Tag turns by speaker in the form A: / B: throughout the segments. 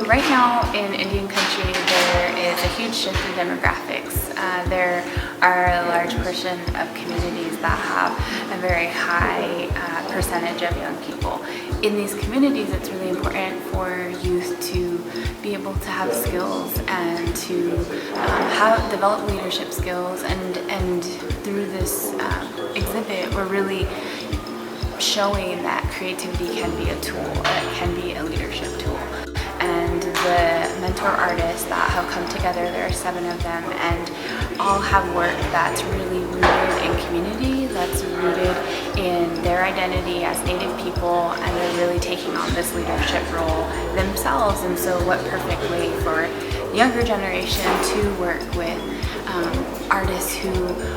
A: right now in Indian country there is a huge shift in demographics. There are a large portion of communities that have a very high percentage of young people. In these communities, it's really important for youth to be able to have skills and to develop leadership skills, and through this exhibit we're really showing that creativity can be a tool, it can be a leadership tool. And the mentor artists that have come together, there are 7 of them, and all have work that's really rooted in community, that's rooted in their identity as Native people, and they're really taking on this leadership role themselves. And so what perfect way for the younger generation to work with artists who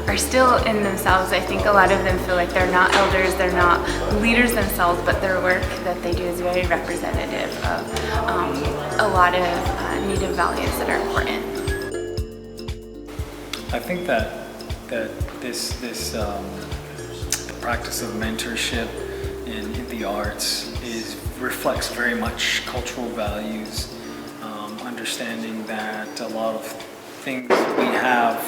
A: are still in themselves. I think a lot of them feel like they're not elders, they're not leaders themselves, but their work that they do is very representative of a lot of Native values that are important.
B: I think that this the practice of mentorship in the arts reflects very much cultural values, understanding that a lot of things we have,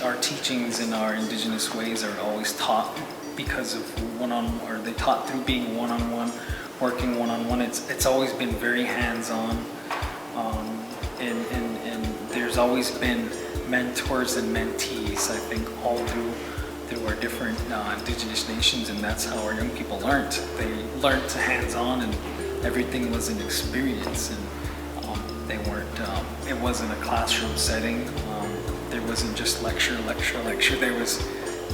B: our teachings in our indigenous ways are always taught because of or they taught through being one-on-one, working one-on-one. It's always been very hands-on, and there's always been mentors and mentees, I think, all through our different indigenous nations, and that's how our young people learned. They learned to hands-on, and everything was an experience, and they weren't, it wasn't a classroom setting. There wasn't just lecture. There was,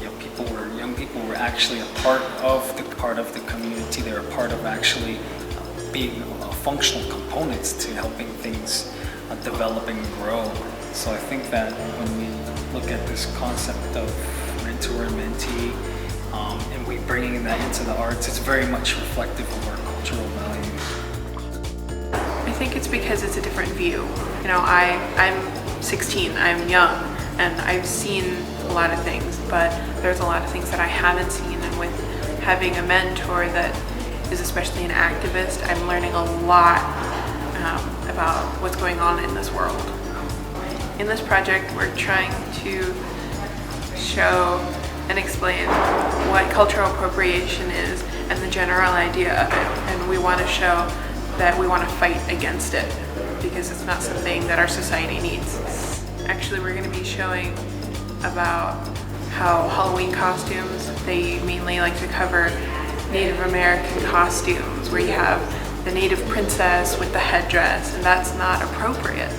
B: young people were actually a part of the community. They were part of actually being functional components to helping things develop and grow. So I think that when we look at this concept of mentor and mentee, and we bringing that into the arts, it's very much reflective of our cultural values.
C: I think it's because it's a different view. I'm 16, I'm young, and I've seen a lot of things, but there's a lot of things that I haven't seen, and with having a mentor that is especially an activist, I'm learning a lot about what's going on in this world. In this project, we're trying to show and explain what cultural appropriation is and the general idea of it, and we want to show that we want to fight against it because it's not something that our society needs. Actually, we're going to be showing about how Halloween costumes, they mainly like to cover Native American costumes where you have the Native princess with the headdress, and that's not appropriate.